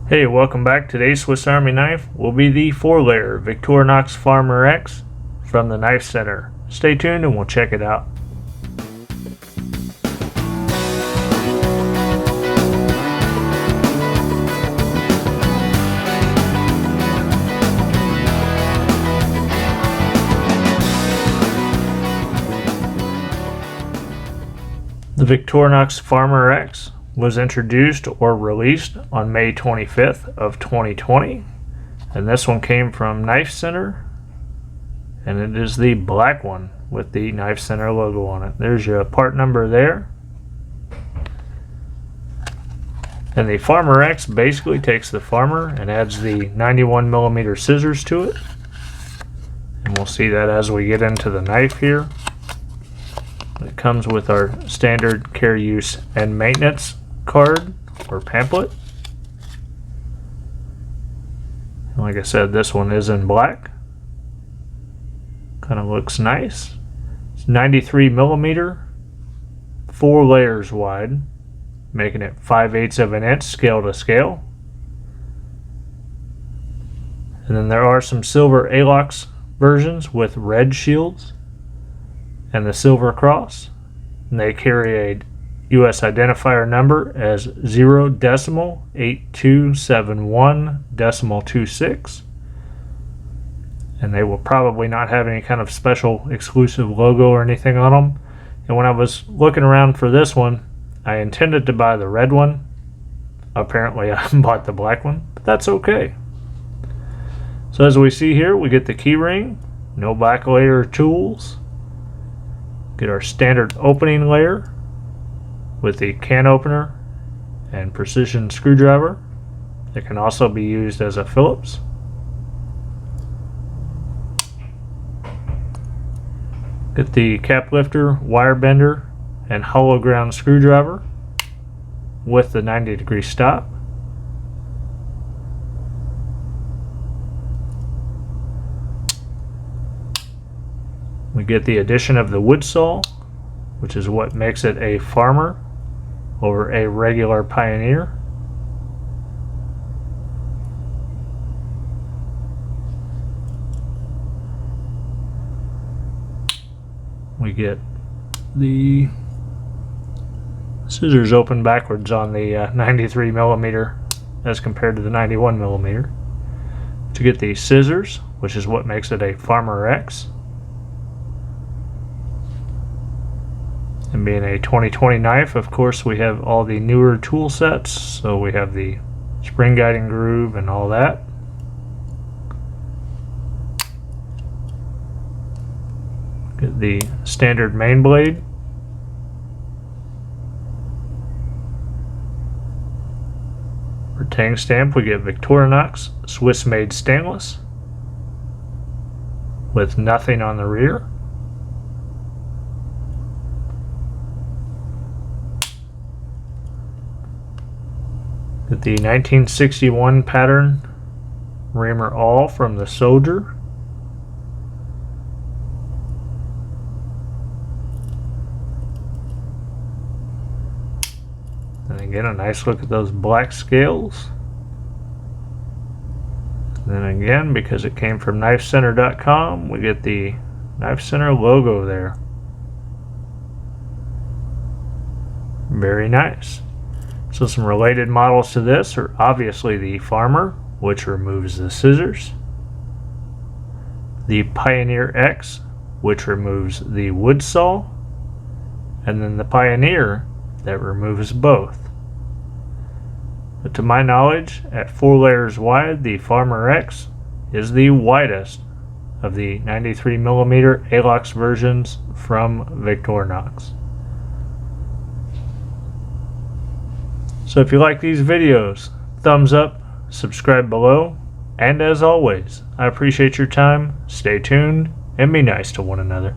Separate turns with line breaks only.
Hey, welcome back. Today's Swiss Army knife will be the 4-layer Victorinox Farmer X from the Knife Center. Stay tuned and we'll check it out. The Victorinox Farmer X was introduced or released on May 25th of 2020, and this one came from Knife Center, and it is the black one with the Knife Center logo on it. There's your part number there. And the Farmer X basically takes the Farmer and adds the 91mm scissors to it, and we'll see that as we get into the knife here. It comes with our standard care, use, and maintenance card or pamphlet. And like I said, this one is in black. Kind of looks nice. It's 93mm, 4 layers wide, making it 5/8 of an inch scale to scale. And then there are some silver ALOX versions with red shields and the silver cross, and they carry a US identifier number as 0.8271.26, and they will probably not have any kind of special exclusive logo or anything on them. And when I was looking around for this one, I intended to buy the red one. Apparently I bought the black one, but that's okay. So as we see here, we get the key ring, no back layer tools. Get our standard opening layer with the can opener and precision screwdriver. It can also be used as a Phillips. Get the cap lifter, wire bender, and hollow ground screwdriver with the 90-degree stop. We get the addition of the wood saw, which is what makes it a Farmer over a regular Pioneer. We get the scissors open backwards on the 93mm as compared to the 91mm. To get the scissors, which is what makes it a Farmer X. And being a 2020 knife, of course, we have all the newer tool sets. So we have the spring guiding groove and all that. Get the standard main blade. For tang stamp, we get Victorinox Swiss made stainless with nothing on the rear. Get the 1961 pattern Reamer All from the Soldier. And again, a nice look at those black scales. And then again, because it came from knifecenter.com, we get the Knife Center logo there. Very nice. So some related models to this are obviously the Farmer, which removes the scissors, the Pioneer X, which removes the wood saw, and then the Pioneer that removes both. But to my knowledge, at 4 layers wide, the Farmer X is the widest of the 93mm ALOX versions from Victorinox. So if you like these videos, thumbs up, subscribe below, and as always, I appreciate your time. Stay tuned and be nice to one another.